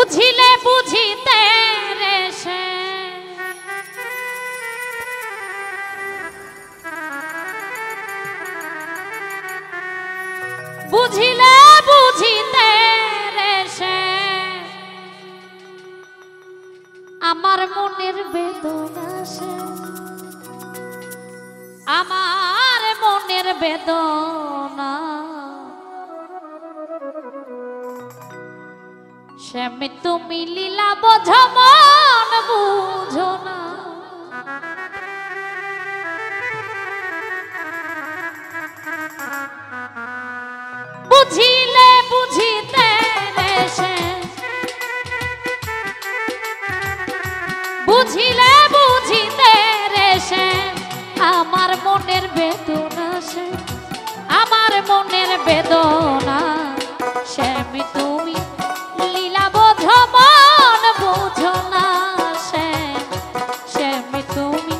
বুঝিলে বুঝিতে রে সে বুঝিলে বুঝিতে রে সে আমার মনের বেদনা সে আমার মনের বেদনা শ্যামে তুমি লীলা বোঝো মন বুঝো না বুঝিলে বুঝিতে রে সে বুঝিলে বুঝিতে রে সে আমার মনের বেদনা সে আমার মনের বেদনা শ্যামে তুমি লীলা বোঝো মন বুঝো না সে শ্যামে তুমি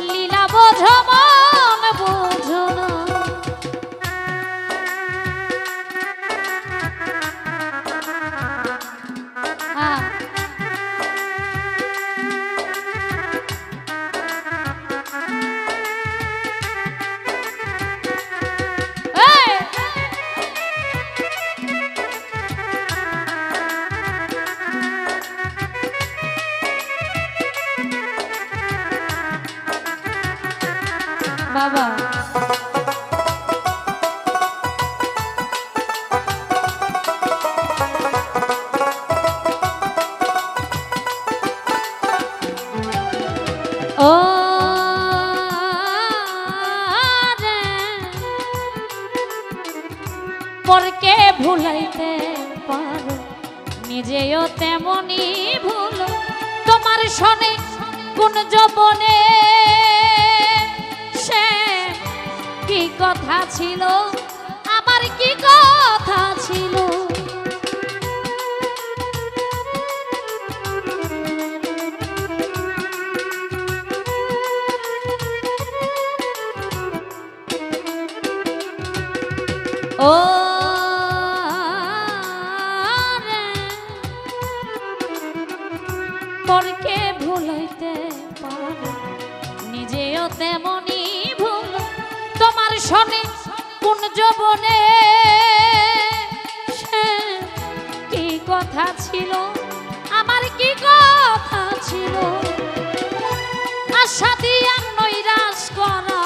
লীলা বোঝো মন বুঝো না বাবা ও পরকে ভুলাইতে পারো নিজেও তেমনি ভুলো তোমার শনে কোন যৌবনে সে কি কথা ছিল আমার কি কথা ছিল ও পরকে ভুলাইতে পারো নিজেও তেমনি ভুল তোমার শনে কোন যৌবনে সে কি কথা ছিল আমার কি কথা ছিল আশা দিয়া নৈরাশ করা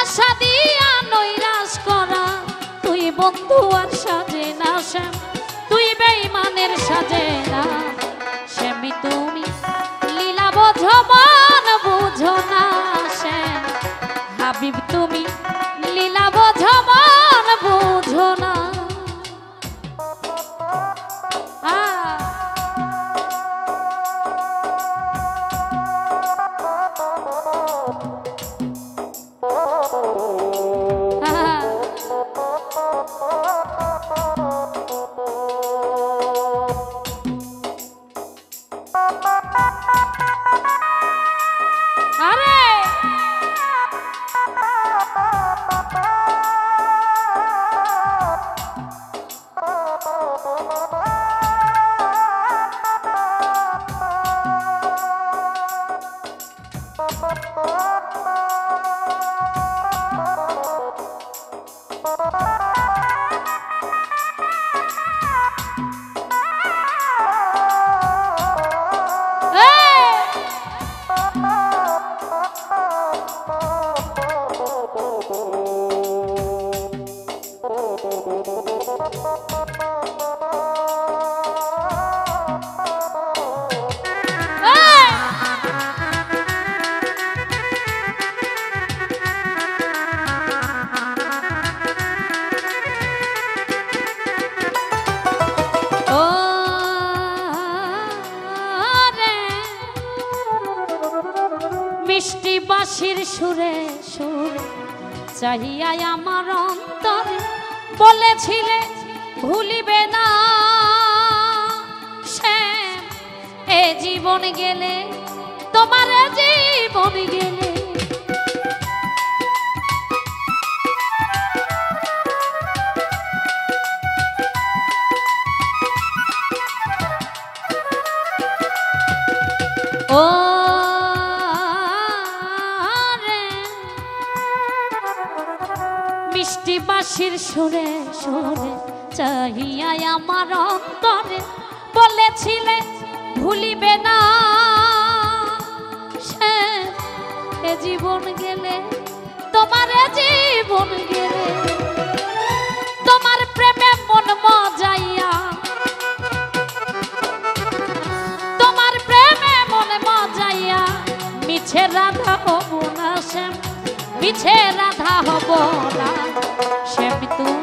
আশা দিয়া নৈরাশ করা তুই বন্ধু আর সাজে না শ্যাম তুই বেঈমানের সাজে না শ্যামে তুমি লীলা বোঝো মন বুঝো না শ্যাম হাবিব তুমি লীলা বোঝো মন বুঝো না মিষ্টি বাঁশির সুরে সুরে চাহিয়া আমার অন্তরে বলেছিলে ভুলিবে না সে এ জীবন গেলে তোমার জীবন গেলে ও রে মিষ্টি বাঁশির সুরে সুরে চাহিয়া আমার অন্তরে বলেছিলে ভুলিবে না সে এ জীবন গেলে তোমার জীবন গেলে তোমার প্রেমে মন মজাইয়া তোমার প্রেমে মন মজাইয়া মিছে রাধা হব না শ্যাম মিছে রাধা হব না শ্যাম তুমি